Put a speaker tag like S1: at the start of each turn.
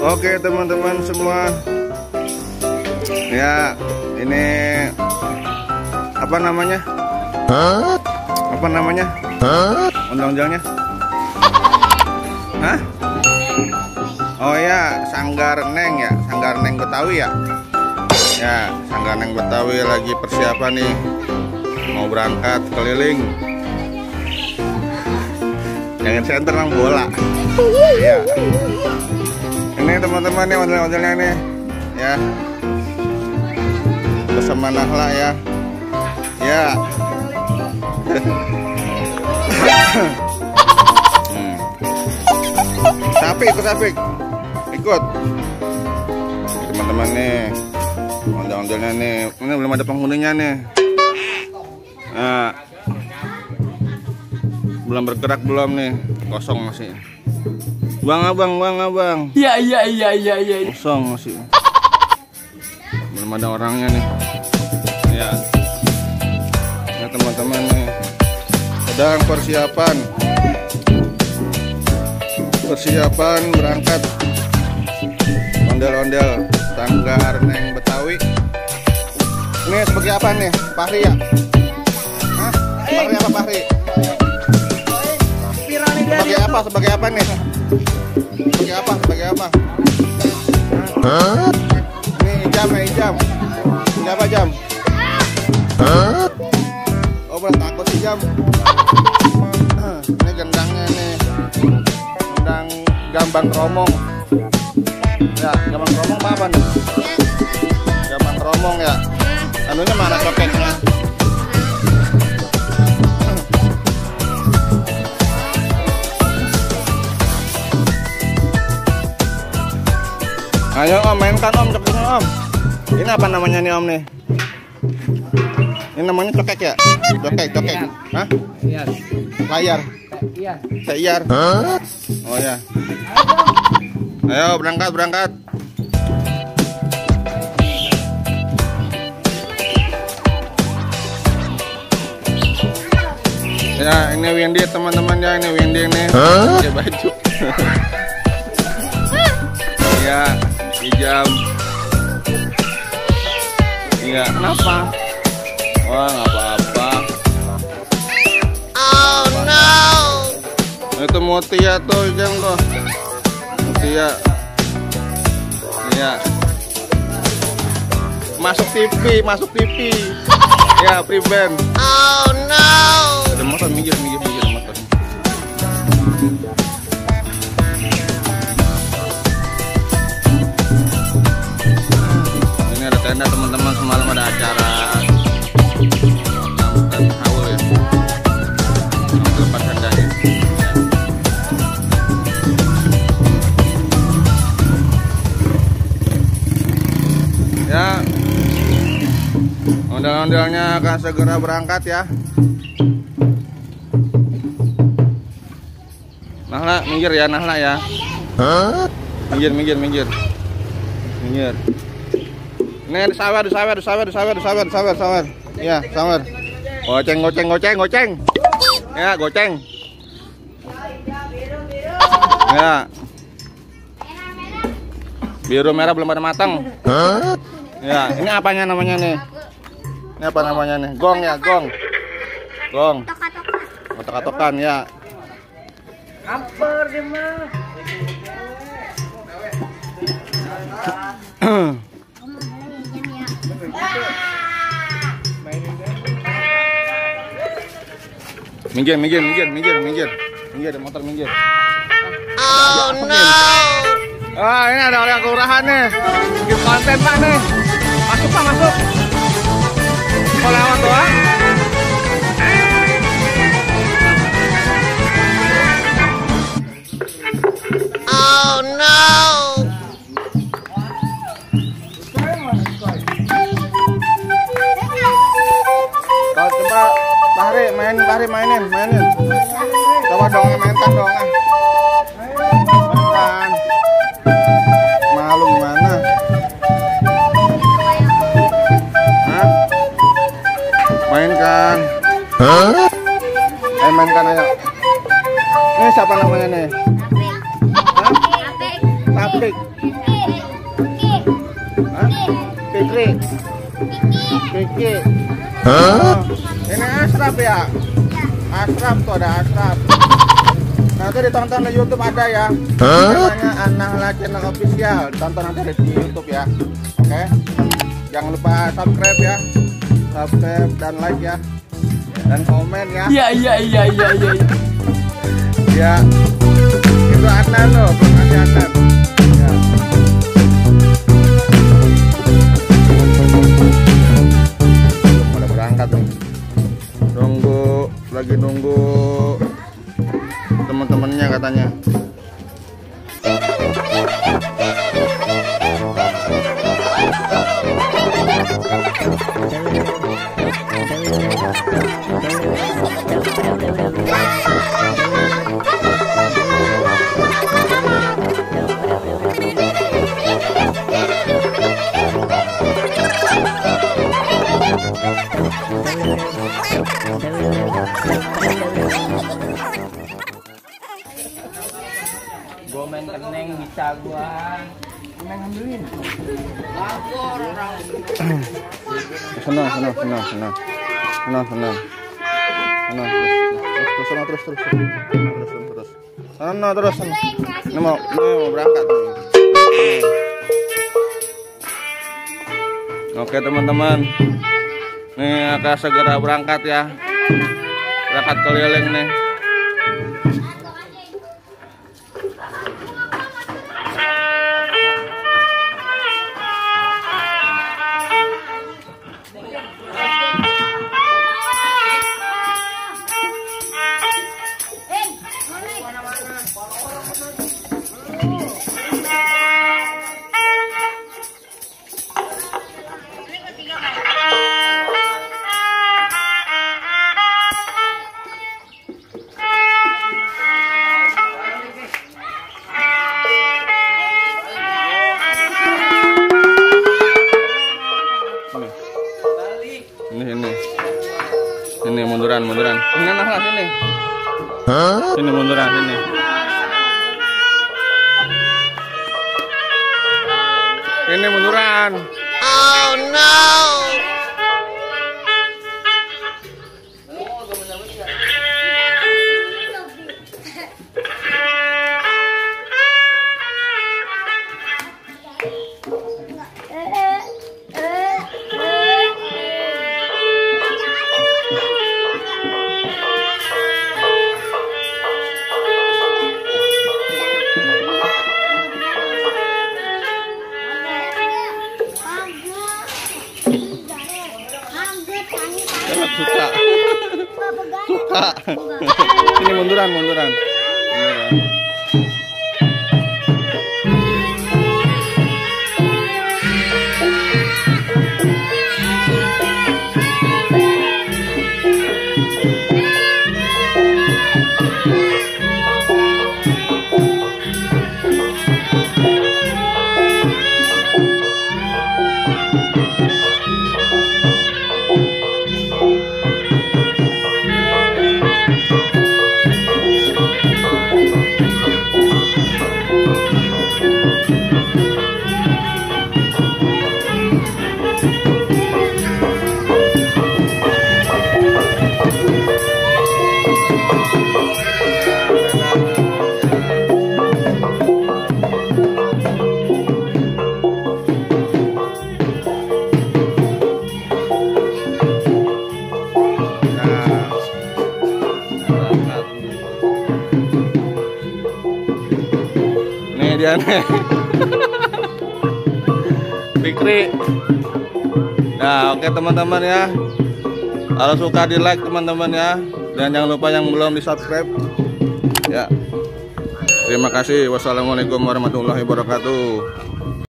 S1: Oke teman-teman semua, ya ini apa namanya? Apa namanya? Ondel-ondelnya? Hah? Oh ya, Sanggar Neng ya, Sanggar Neng Betawi ya. Ya, Sanggar Neng Betawi lagi persiapan nih, mau berangkat keliling. Jangan center nang bola. Ya. Ini teman-teman nih ondel-ondelnya nih, ya. Bersama Nahla ya. Ya. Sapik, ikut. Teman-teman nih, ondel-ondelnya nih, ini belum ada penghuninya nih. Nah, belum bergerak belum nih, kosong masih. Bang abang. Iya. Kosong masih. Belum ada orangnya nih. Ya. Ya teman-teman nih, sedang persiapan berangkat ondel-ondel Sanggar Neng Betawi. Ini sebagai apa nih, Fahri ya? Hah? Fahri apa Fahri? Sebagai apa nih? Sebagai apa? Hah? Ini jam. Ini apa jam? Oh, berat takut sih jam. Ini gendangnya nih. Gendang Gambang Kromong. Ya, Gambang Kromong apa nih? Gambang Kromong ya. Anunya mana cokeknya? Ayo om, mainkan om, cokeknya om. Ini apa namanya nih om nih? Ini namanya cokek ya? Cokek. Hah? Layar. Seiar. Oh ya. Ayo berangkat. Ya ini Windy teman-teman ya, ini Windy nih. Pakai baju. Ya. Jam. Iya, kenapa? Wah, nggak apa-apa. Oh no. Itu Mutia tuh, jam tuh. Mutia. Iya. Masuk TV. Ya, prevent. Oh no. Ada motor minggir motor. Tenda teman-teman, semalam ada acara sambutan haul ya, lepas tendanya ya. Ondel-ondelnya akan segera berangkat ya. Nahla minggir ya, Nahla ya. Minggir. Ini ada sawer. Iya, sawer. Goceng. Ya, goceng. Ya. Biru merah belum ada matang. Ya, ini apanya namanya nih? Ini apa namanya nih? Gong ya, gong. Tokat-tokan ya. Ampur di mah. Minggir, ada motor minggir. Oh no. Ah, ini ada orang kelurahan nih. Bikin konten Pak nih. Masuk Pak, masuk. Mau lewat doang. Oh no. Kalau coba Fahri mainin. Coba dong, mainkan dong. Mainkan. Malu gimana? Hah? Mainkan. Mainkan ayo. Ini siapa namanya nih? Taufik. Hah? Fikri. Kiki. Oh, ini Ashraf ya? Ashraf tuh, ada Ashraf. Nanti ditonton di YouTube ada ya. Namanya An-Nahla Channel Official. Tonton nanti di YouTube ya. Oke. Jangan lupa subscribe ya. Subscribe dan like ya. Dan komen ya.
S2: Iya.
S1: Ya. Itu Adnan loh, makasih Adnan. Ya. Belum pada berangkat nih. Lagi nunggu teman-temannya katanya.
S2: Gua main keneng bisa gua. Keneng ambilin. Lapor orang.
S1: Senang. Terus. Ini mau berangkat nih. Oke teman-teman, nih akan segera berangkat ya. Berangkat keliling nih. Ini munduran. Ini nah sini. Sini munduran sini. Ini munduran. Oh no. Suka. Ini munduran. Dia nih. Fikri. Nah, oke teman-teman ya. Kalau suka di like teman-teman ya. Dan jangan lupa yang belum di subscribe. Ya. Terima kasih. Wassalamualaikum warahmatullahi wabarakatuh.